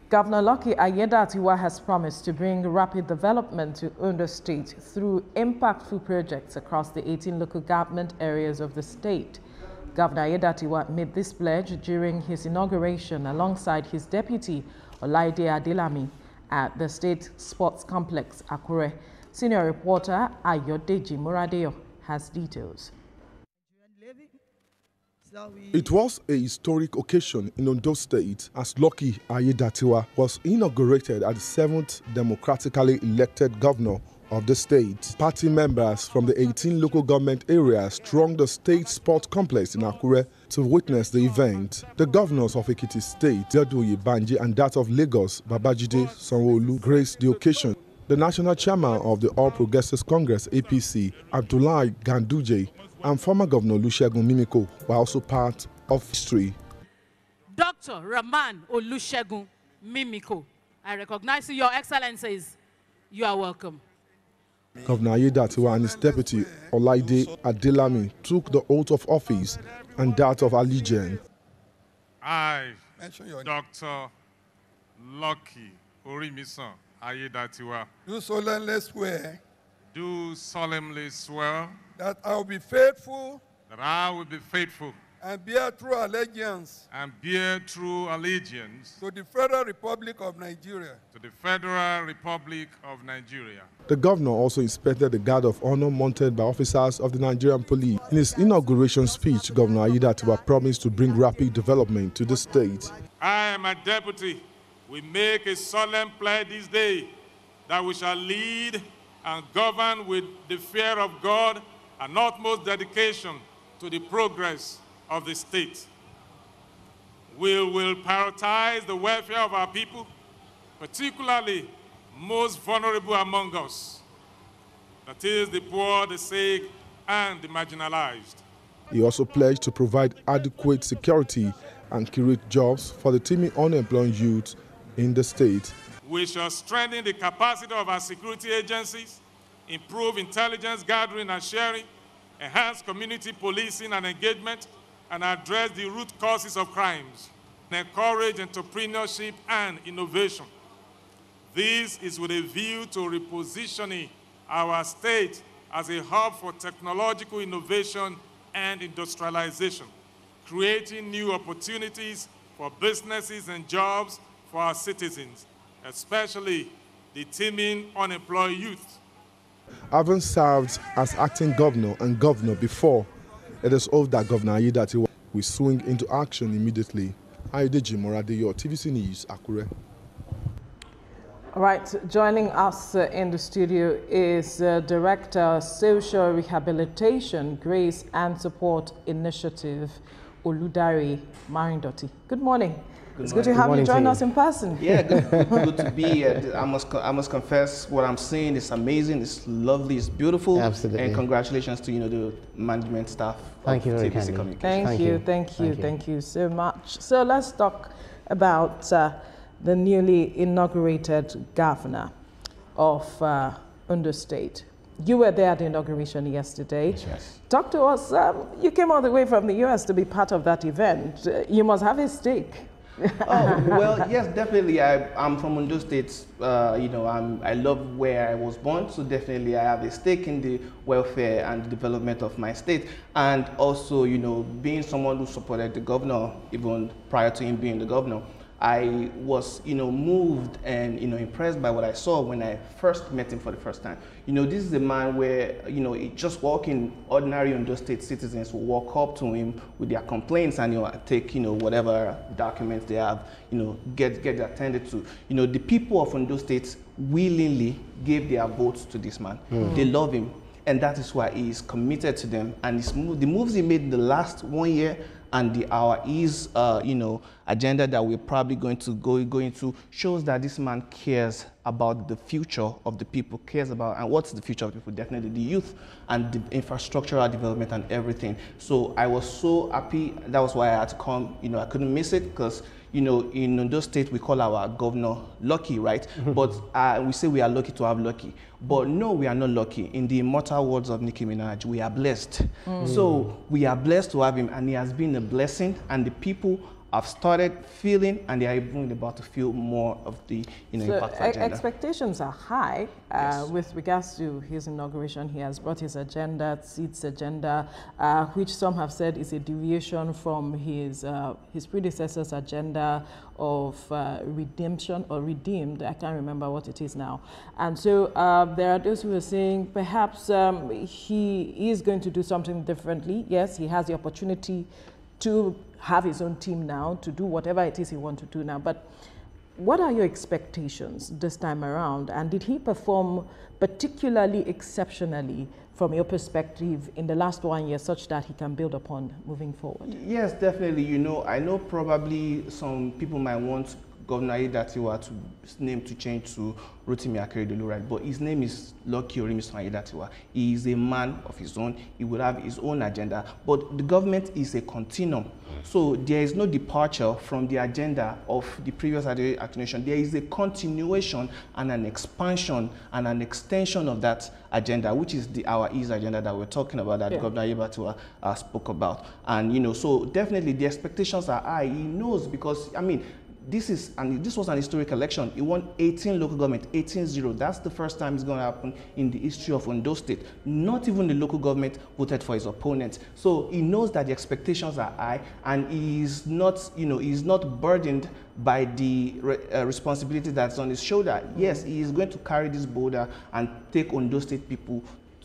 Governor Aiyedatiwa has promised to bring rapid development to Ondo State through impactful projects across the 18 local government areas of the state. Governor Aiyedatiwa made this pledge during his inauguration alongside his deputy, Aiyedatiwa, at the State Sports Complex, Akure. Senior reporter Aiyedatiwa has details. It was a historic occasion in Ondo State as Lucky Aiyedatiwa was inaugurated as the 7th democratically elected governor of the state. Party members from the 18 local government areas thronged the State Sports Complex in Akure to witness the event. The governors of Ekiti State, Aiyedatiwa Banji, and that of Lagos, Babajide Sanwo-Olu, graced the occasion. The national chairman of the All Progressives Congress, APC, Abdullahi Ganduje, and former Governor Olusegun Mimiko were also part of history. Dr. Rahman Olusegun Mimiko, I recognize you, Your Excellencies. You are welcome. Governor Aiyedatiwa and his deputy, Adelami, took the oath of office and that of allegiance. I, Dr. Lucky Orimisan Aiyedatiwa, do solemnly swear that I will be faithful and bear true allegiance to the Federal Republic of Nigeria. The governor also inspected the guard of honor mounted by officers of the Nigerian police. In his inauguration speech, Governor Aiyedatiwa promised to bring rapid development to the state. I and my deputy, we make a solemn pledge this day that we shall lead and govern with the fear of God and utmost dedication to the progress of the state. We will prioritize the welfare of our people, particularly most vulnerable among us, that is, the poor, the sick, and the marginalized. He also pledged to provide adequate security and create jobs for the teeming unemployed youth in the state. We shall strengthen the capacity of our security agencies, improve intelligence gathering and sharing, enhance community policing and engagement, and address the root causes of crimes, and encourage entrepreneurship and innovation. This is with a view to repositioning our state as a hub for technological innovation and industrialization, creating new opportunities for businesses and jobs for our citizens, especially the teeming unemployed youth. Having served as acting governor and governor before, it is hoped that Governor Aiyedatiwa will swing into action immediately. Aiyedatiwa, TVC News, Akure. All right, joining us in the studio is Director Social Rehabilitation, Grace and Support Initiative, Oludare Marindoti. Good morning. It's good to have you join us in person. Yeah, good to be here. I must confess, what I'm seeing is amazing, it's lovely, it's beautiful. Absolutely. And congratulations to the management staff. Thank you very TVC kindly. Thank you so much. So let's talk about the newly inaugurated governor of Ondo State. You were there at the inauguration yesterday. Yes. Talk to us. You came all the way from the US to be part of that event. You must have a stake. Oh, well, yes, definitely. I'm from Ondo State. I love where I was born, so definitely I have a stake in the welfare and the development of my state. And also, being someone who supported the governor even prior to him being the governor, I was, moved and, impressed by what I saw when I first met him for the first time. This is a man where, just walking, ordinary Ondo State citizens will walk up to him with their complaints and, take, whatever documents they have, get attended to. The people of Ondo State willingly gave their votes to this man. They love him. And that is why he is committed to them. And the moves he made in the last 1 year and our ease, agenda that we're probably going to go into shows that this man cares about the future of the people, cares about, and what's the future of people? Definitely the youth and the infrastructural development and everything. So I was so happy. That was why I had to come. I couldn't miss it because, in Ondo State, we call our governor lucky, right? But we say we are lucky to have lucky. But no, we are not lucky. In the immortal words of Nicki Minaj, we are blessed. So we are blessed to have him, and he has been a blessing, and the people have started feeling, and they are even about to feel more of the impact agenda. Expectations are high Yes. with regards to his inauguration. He has brought his agenda, seats agenda, which some have said is a deviation from his predecessor's agenda of redemption or redeemed. I can't remember what it is now. And so there are those who are saying perhaps he is going to do something differently. Yes, he has the opportunity to have his own team now, to do whatever it is he wants to do now. But what are your expectations this time around? And did he perform particularly exceptionally from your perspective in the last 1 year such that he can build upon moving forward? Yes, definitely. I know probably some people might want Governor Aiyedatiwa's name to change to Rotimi Akeredolu, right? But his name is Lucky Orimisan Aiyedatiwa. He is a man of his own. He will have his own agenda. But the government is a continuum. So there is no departure from the agenda of the previous administration. There is a continuation and an expansion and an extension of that agenda, which is our ease agenda that we're talking about, that Governor Aiyedatiwa spoke about. And, so definitely the expectations are high. He knows because, this was an historic election. He won 18 local government, 18-0. That's the first time it's going to happen in the history of Ondo State. Not even the local government voted for his opponent. So he knows that the expectations are high, and he's not, he's not burdened by the responsibility that's on his shoulder. Yes, he is going to carry this boulder and take Ondo State people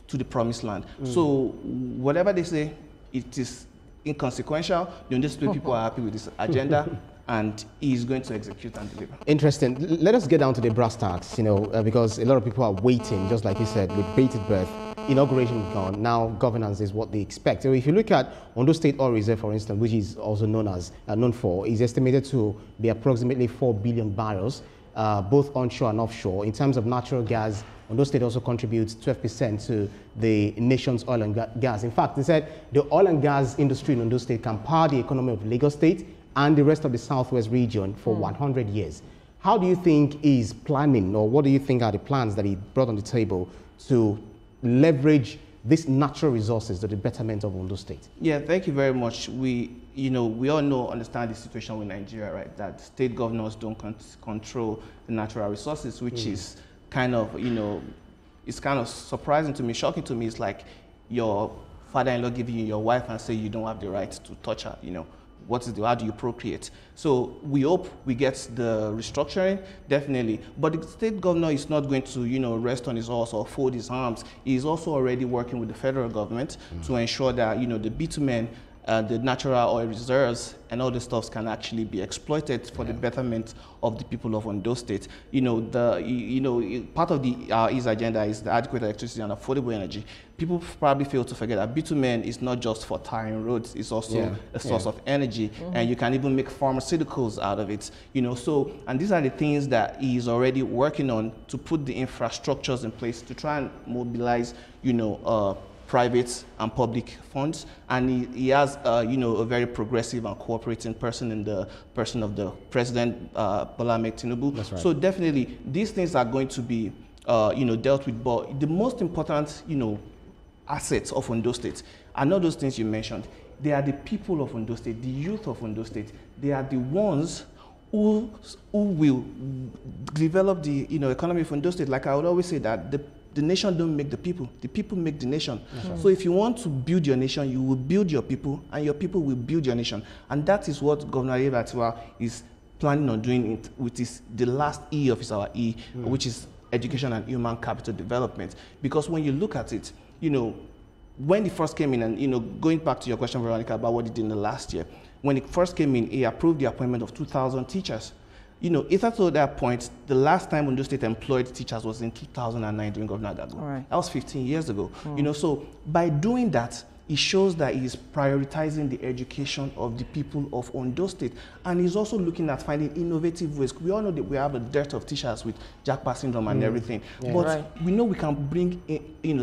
to the promised land. So whatever they say, it is inconsequential. The Ondo State people are happy with this agenda. And he's going to execute and deliver. Interesting. Let us get down to the brass tacks, because a lot of people are waiting, just like you said, with bated breath. Inauguration gone, now governance is what they expect. So if you look at Ondo State Oil Reserve, for instance, which is also known for, is estimated to be approximately 4 billion barrels, both onshore and offshore. In terms of natural gas, Ondo State also contributes 12% to the nation's oil and gas. In fact, they said the oil and gas industry in Ondo State can power the economy of Lagos State and the rest of the Southwest region for 100 years. How do you think he's planning, or what do you think are the plans that he brought on the table to leverage these natural resources to the betterment of Ondo State? Yeah, thank you very much. We all understand the situation with Nigeria, right? That state governors don't control the natural resources, which is kind of, it's kind of surprising to me, shocking to me. It's like your father-in-law giving you your wife and say you don't have the right to touch her, how do you procreate? So we hope we get the restructuring, definitely. But the state governor is not going to, rest on his horse or fold his arms. He is also already working with the federal government to ensure that, the bitumen, the natural oil reserves and all the stuffs can actually be exploited for the betterment of the people of Ondo State. Part of his agenda is the adequate electricity and affordable energy. People probably fail to forget that bitumen is not just for tarring roads; it's also a source of energy, and you can even make pharmaceuticals out of it. And these are the things that he is already working on to put the infrastructures in place to try and mobilize, private and public funds, and he has a very progressive and cooperating person in the person of the President Bola Ahmed Tinubu. That's right. So definitely these things are going to be dealt with. But the most important assets of Ondo State are not those things you mentioned. They are the people of Ondo State, the youth of Ondo State. They are the ones who will develop the economy of Ondo State. Like I would always say that the nation don't make the people make the nation. So if you want to build your nation, you will build your people, and your people will build your nation. And that is what Governor Aiyedatiwa is planning on doing it with the last E of our E, which is education and human capital development. Because when you look at it, when he first came in, and going back to your question, Veronica, about what he did in the last year, when he first came in, he approved the appointment of 2,000 teachers. If up to that point, the last time Ondo State employed teachers was in 2009 during Governor Adagu. Right. That was 15 years ago. So by doing that, it shows that he's prioritizing the education of the people of Ondo State. And he's also looking at finding innovative ways. We all know that we have a dearth of teachers with Jackpot syndrome and everything. Yeah. But we know we can bring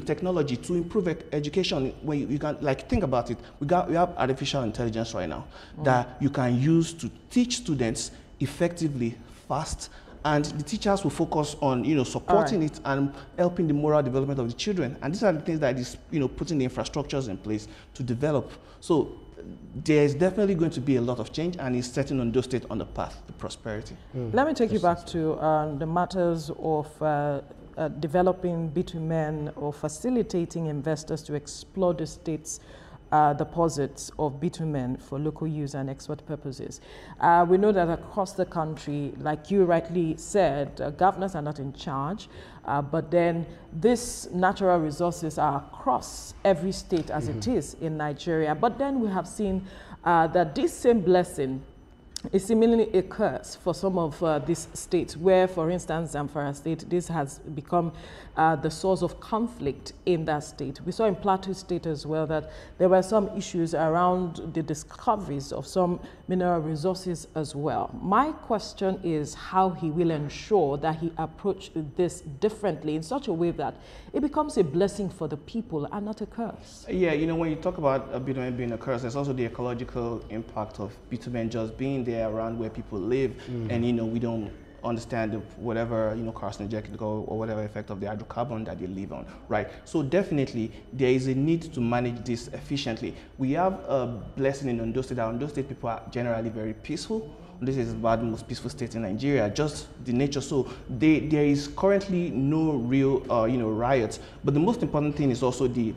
technology to improve education. When you can, think about it, we have artificial intelligence right now that you can use to teach students effectively, fast, and the teachers will focus on supporting it and helping the moral development of the children. And these are the things that is putting the infrastructures in place to develop. So there's definitely going to be a lot of change, and it's setting Ondo State on the path to prosperity. Let me take you back to the matters of developing bitumen or facilitating investors to explore the state's deposits of bitumen for local use and export purposes. We know that across the country, like you rightly said, governors are not in charge, but then these natural resources are across every state as it is in Nigeria. But then we have seen that this same blessing is seemingly a curse for some of these states where, for instance, Zamfara State, this has become the source of conflict in that state. We saw in Plateau State as well that there were some issues around the discoveries of some mineral resources as well. My question is how he will ensure that he approaches this differently in such a way that it becomes a blessing for the people and not a curse. Yeah, you know, when you talk about bitumen being a curse, there's also the ecological impact of bitumen just being there around where people live, and you know, we don't understand whatever, you know, carcinogenic or whatever effect of the hydrocarbon that they live on, right? So definitely there is a need to manage this efficiently. We have a blessing in Ondo State that Ondo State people are generally very peaceful. This is about the most peaceful state in Nigeria, just the nature. So there is currently no real, you know, riots. But the most important thing is also the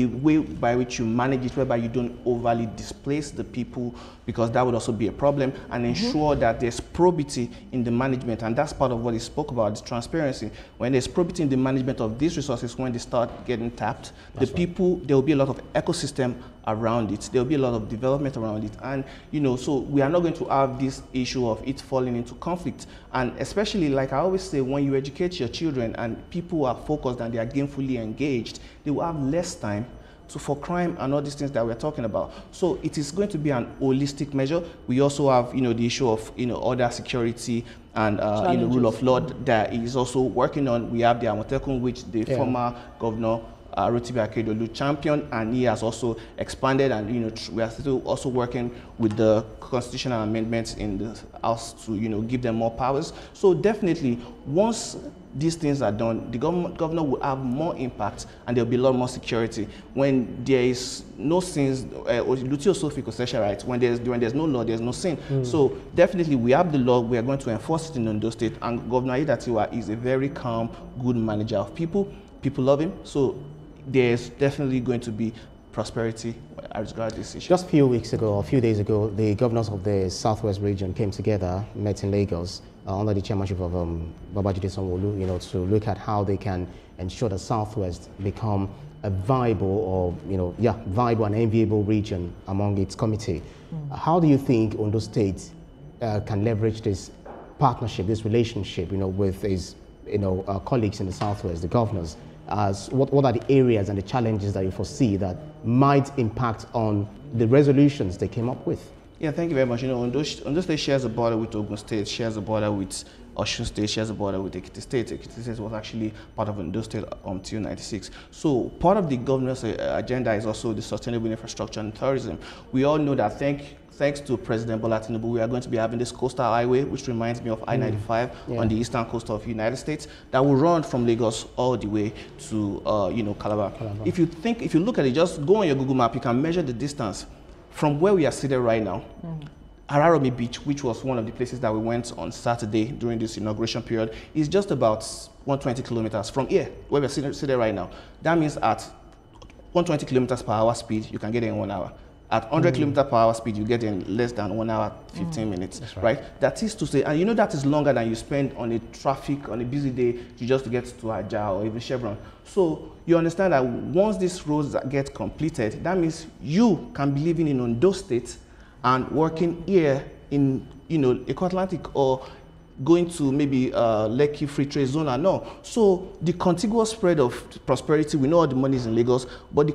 way by which you manage it, whereby you don't overly displace the people, because that would also be a problem, and ensure that there's probity in the management. And that's part of what he spoke about, is transparency. When there's probity in the management of these resources, when they start getting tapped, that's the people, there will be a lot of ecosystem around it. There will be a lot of development around it. And, you know, so we are not going to have this issue of it falling into conflict. And especially, like I always say, when you educate your children and people are focused and they are gainfully engaged, they will have less time for crime and all these things that we're talking about. So it is going to be an holistic measure. We also have, you know, the issue of, you know, order, security, and you know, rule of law that is also working on. We have the Amotekun, which the former Governor Oluwarotimi Akeredolu championed, and he has also expanded, and, you know, we are still also working with the constitutional amendments in the House to, you know, give them more powers. So definitely, once these things are done, the governor will have more impact, and there will be a lot more security. When there is no sins, right? When there's no law, there's no sin. So definitely, we have the law. We are going to enforce it in Ondo State, and Governor Aiyedatiwa is a very calm, good manager of people. People love him. So there's definitely going to be prosperity as regards this issue. Just a few weeks ago, or a few days ago, the governors of the Southwest region came together, met in Lagos, under the chairmanship of Babajide Sanwo-Olu, you know, to look at how they can ensure the Southwest become a viable, or, you know, viable and enviable region among its committee. How do you think Ondo State can leverage this partnership, this relationship, you know, with its, you know, colleagues in the Southwest, the governors? What are the areas and the challenges that you foresee that might impact on the resolutions they came up with? Yeah, thank you very much. You know, Ondo State shares a border with Ogun State, shares a border with Osun State, shares a border with Ekiti State. Ekiti State was actually part of Ondo State until '96. So part of the governor's agenda is also the sustainable infrastructure and tourism. We all know that thanks to President Bola Tinubu, we are going to be having this coastal highway, which reminds me of I-95 on the eastern coast of the United States, that will run from Lagos all the way to you know, Calabar. If you look at it, just go on your Google map, you can measure the distance from where we are seated right now. Araromi Beach, which was one of the places that we went on Saturday during this inauguration period, is just about 120 kilometers from here, where we're seated right now. That means at 120 kilometers per hour speed, you can get there in 1 hour. At 100 kilometers per hour speed, you get in less than 1 hour, 15 minutes, That's right? That is to say, and you know that is longer than you spend on a traffic, on a busy day, to just get to Ajah or even Chevron. So you understand that once these roads get completed, that means you can be living in Ondo State and working here in, you know, Eco Atlantic, or going to maybe Lekki Free Trade Zone and all. So the contiguous spread of prosperity, we know all the money is in Lagos, but the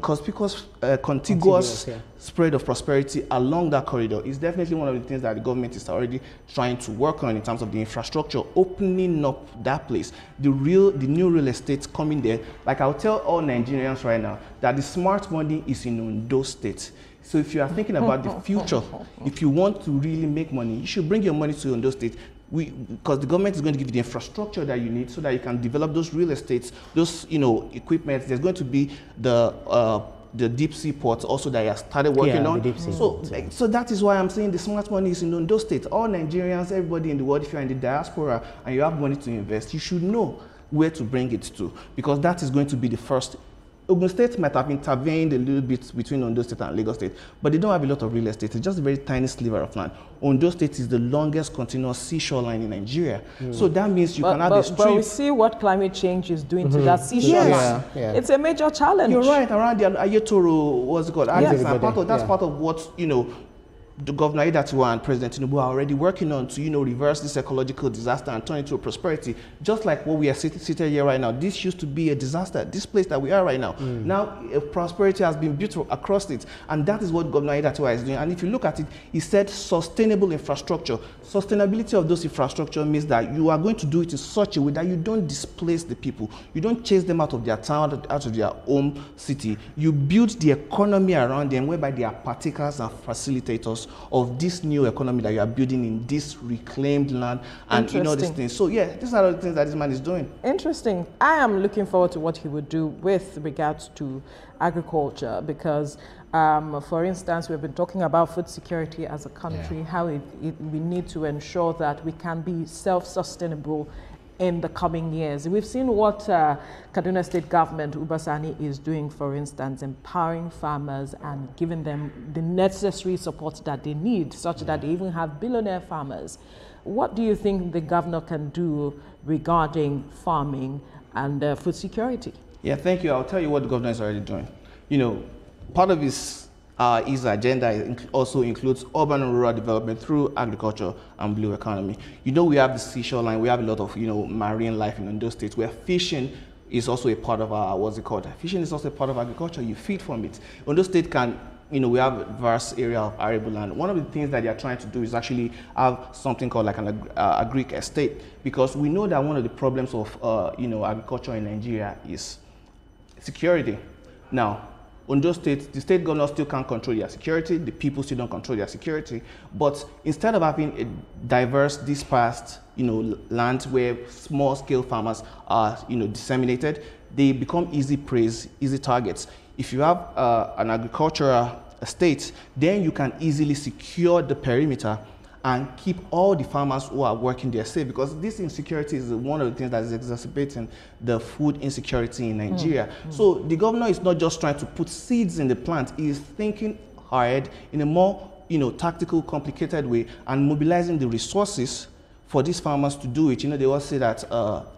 contiguous spread of prosperity along that corridor is definitely one of the things that the government is already trying to work on in terms of the infrastructure, opening up that place. The new real estate coming there. Like I'll tell all Nigerians right now that the smart money is in Ondo State. So if you are thinking about the future, if you want to really make money, you should bring your money to Ondo State. Because the government is going to give you the infrastructure that you need so that you can develop those real estates, those, you know, equipment. There's going to be the the deep sea ports also that he has started working on. The deep sea So that is why I'm saying the smart money is in Ondo State. All Nigerians, everybody in the world, if you're in the diaspora and you have money to invest, you should know where to bring it to, because that is going to be the first. Ogun State might have intervened a little bit between Ondo State and Lagos State, but they don't have a lot of real estate. It's just a very tiny sliver of land. Ondo State is the longest continuous seashore line in Nigeria. So that means you can have a strip. But we see what climate change is doing to that seashore line. It's a major challenge. You're right, around the Ayetoro, what's it called? That's part of what, the Governor Aiyedatiwa and President Tinubu are already working on to, reverse this ecological disaster and turn it to a prosperity. Just like what we are seated here right now. This used to be a disaster. This place that we are right now. Now, a prosperity has been built across it. And that is what Governor Aiyedatiwa is doing. And if you look at it, he said sustainable infrastructure. Sustainability of those infrastructure means that you are going to do it in such a way that you don't displace the people. You don't chase them out of their town, out of their home city. You build the economy around them, whereby they are partakers and facilitators of this new economy that you are building in this reclaimed land and these things. So yeah, these are the things that this man is doing. Interesting. I am looking forward to what he would do with regards to agriculture, because for instance, we've been talking about food security as a country, how we need to ensure that we can be self-sustainable in the coming years. We've seen what Kaduna State government, Ubasani, is doing, for instance, empowering farmers and giving them the necessary support that they need, such that they even have billionaire farmers. What do you think the governor can do regarding farming and food security? Yeah, thank you. I'll tell you what the governor is already doing. Part of his agenda also includes urban and rural development through agriculture and blue economy. We have the seashore line, we have a lot of, marine life in Ondo State, where fishing is also a part of our, Fishing is also a part of agriculture. You feed from it. Ondo State can, we have a vast area of arable land. One of the things that they are trying to do is actually have something called like an agric estate, because we know that one of the problems of, agriculture in Nigeria is security. Now, Ondo State, the state governor still can't control their security, the people still don't control their security, but instead of having a diverse, dispersed, land where small-scale farmers are, disseminated, they become easy prey, easy targets. If you have an agricultural estate, then you can easily secure the perimeter and keep all the farmers who are working there safe, because this insecurity is one of the things that is exacerbating the food insecurity in Nigeria. So the governor is not just trying to put seeds in the plant, he is thinking hard in a more tactical, complicated way and mobilizing the resources for these farmers to do it. They always say that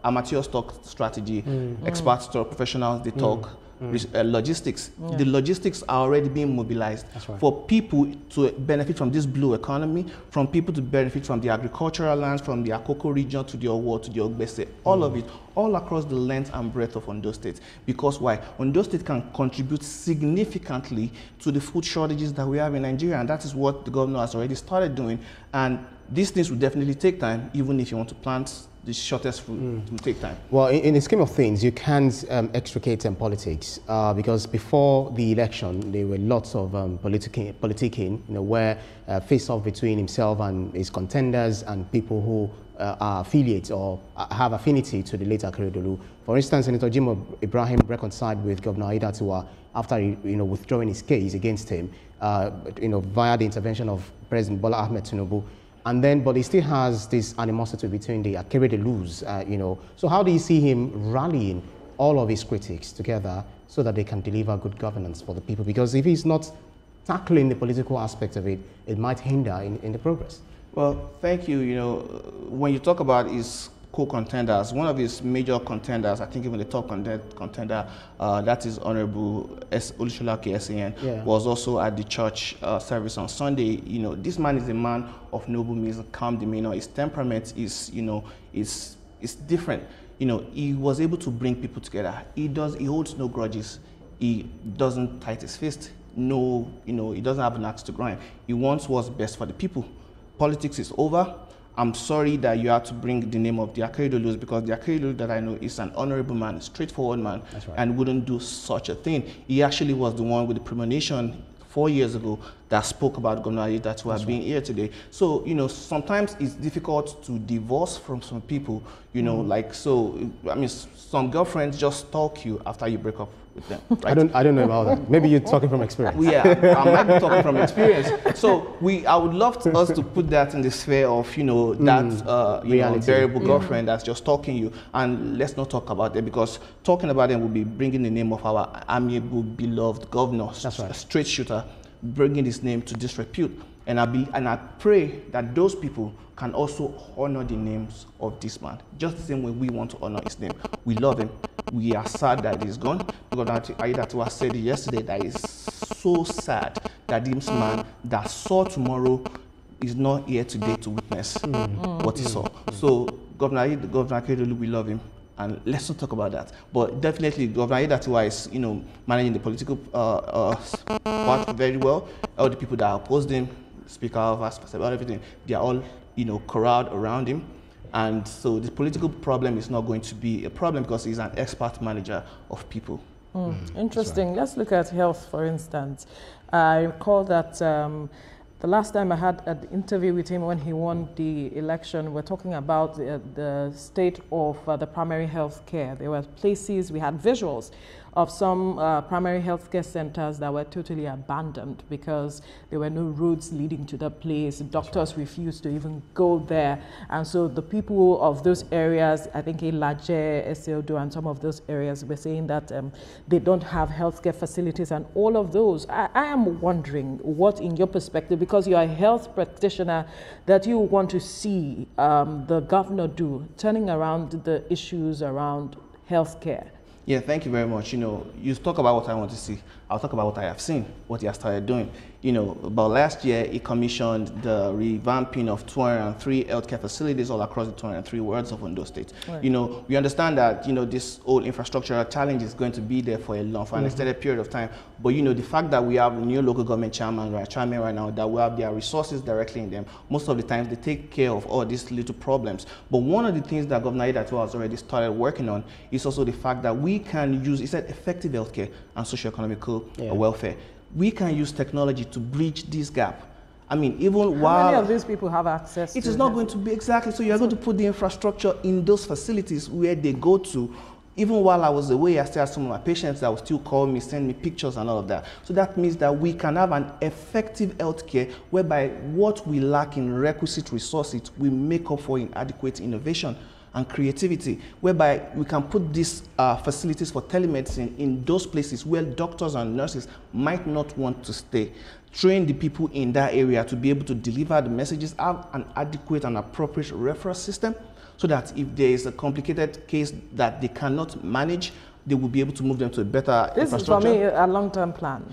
amateur stock strategy, expert stock professionals, they talk. Logistics. The logistics are already being mobilized for people to benefit from this blue economy, from people to benefit from the agricultural lands, from the Akoko region to the Owo, to the Ogbese, all of it, all across the length and breadth of Ondo State. Because why? Ondo State can contribute significantly to the food shortages that we have in Nigeria, and that is what the governor has already started doing. And these things will definitely take time, even if you want to plant the shortest route, it will take time. Well, in the scheme of things, you can't extricate politics because before the election, there were lots of politicking, where face-off between himself and his contenders and people who are affiliates or have affinity to the late Akeredolu. For instance, Senator Jim Ibrahim reconciled with Governor Aiyedatiwa after withdrawing his case against him, via the intervention of President Bola Ahmed Tinubu. And then, but he still has this animosity between the Akeredolus, So how do you see him rallying all of his critics together so that they can deliver good governance for the people? Because if he's not tackling the political aspect of it, it might hinder in the progress. Well, thank you. When you talk about his co-contenders, one of his major contenders, I think even the top contender, that is Honorable Olusolake SAN, was also at the church service on Sunday. This man is a man of noble means, calm demeanor. His temperament is, is different. He was able to bring people together. He holds no grudges. He doesn't tight his fist. No, he doesn't have an axe to grind. He wants what's best for the people. Politics is over. I'm sorry that you have to bring the name of the Akeredolus, because the Akeredolu that I know is an honorable man, a straightforward man, and wouldn't do such a thing. He actually was the one with the premonition 4 years ago that spoke about Governor Aiyedatiwa being here today. So, sometimes it's difficult to divorce from some people, some girlfriends just stalk you after you break up with them. Right? I don't know about that. Maybe you're talking from experience. Yeah, I might be talking from experience. So I would love us to put that in the sphere of, that variable girlfriend that's just talking you. And let's not talk about it, because talking about them will be bringing the name of our amiable, beloved governor, a straight shooter, bringing his name to disrepute. And I pray that those people can also honor the names of this man, just the same way we want to honor his name. We love him. We are sad that he's gone, because Aiyedatiwa said it yesterday that it's so sad that this man that saw tomorrow is not here today to witness what he saw. So Governor Akeredolu, we love him. And let's not talk about that. But definitely, Governor Aiyedatiwa is, managing the political part very well. All the people that opposed him, Speaker of us, about everything, they are all, corralled around him. And so the political problem is not going to be a problem, because he's an expert manager of people. Interesting. Right. Let's look at health, for instance. I recall that the last time I had an interview with him when he won the election, we're talking about the state of the primary health care. There were places, we had visuals of some primary health care centers that were totally abandoned because there were no roads leading to the place. Doctors refused to even go there. And so the people of those areas, I think Ilaje, Eseodo, and some of those areas were saying that they don't have healthcare facilities and all of those. I am wondering what, in your perspective, because you are a health practitioner, that you want to see the governor do, turning around the issues around healthcare. Yeah, thank you very much. You talk about what I want to see. I'll talk about what I have seen, what he has started doing. About last year, he commissioned the revamping of 203 healthcare facilities all across the 203 wards of Ondo State. Right. We understand that, this whole infrastructural challenge is going to be there for an extended period of time. But, the fact that we have a new local government chairman right now, that we have their resources directly in them, most of the times they take care of all these little problems. But one of the things that Governor Aiyedatiwa has already started working on is also the fact that we can use, he said, effective healthcare and socio-economical welfare. We can use technology to bridge this gap. I mean, even while... How many of these people have access to it? It is not going to be exactly. So you're going to put the infrastructure in those facilities where they go to. Even while I was away, I still had some of my patients that would still call me, send me pictures and all of that. So that means that we can have an effective healthcare whereby what we lack in requisite resources, we make up for in adequate innovation and creativity, whereby we can put these facilities for telemedicine in those places where doctors and nurses might not want to stay. Train the people in that area to be able to deliver the messages, have an adequate and appropriate referral system, so that if there is a complicated case that they cannot manage, they will be able to move them to a better infrastructure. This is, for me, a long-term plan.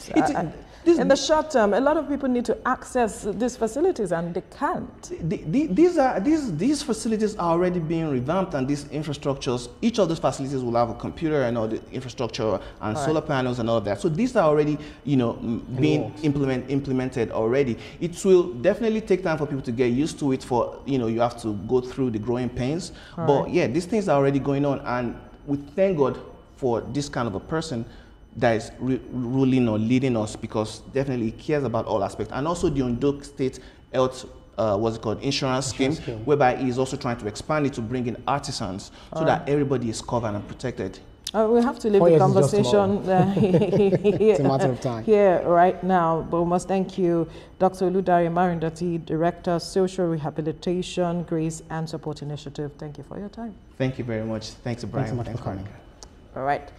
In the short term, a lot of people need to access these facilities and they can't. These facilities are already being revamped, and these infrastructures, each of those facilities will have a computer and all the infrastructure and solar panels and all of that. So these are already, being implemented already. It will definitely take time for people to get used to it. For you have to go through the growing pains. But yeah, these things are already going on, and we thank God for this kind of a person that is ruling or leading us, because definitely he cares about all aspects. And also the Ondo State Health, insurance scheme, whereby he is also trying to expand it to bring in artisans so that everybody is covered and protected. We have to leave the conversation it's a matter of time. Here right now, but we must thank you, Dr. Oluwarotimi Akeredolu, Director, Social Rehabilitation, Grace and Support Initiative. Thank you for your time. Thank you very much. Thanks, Brian. Thanks so much for coming. All right.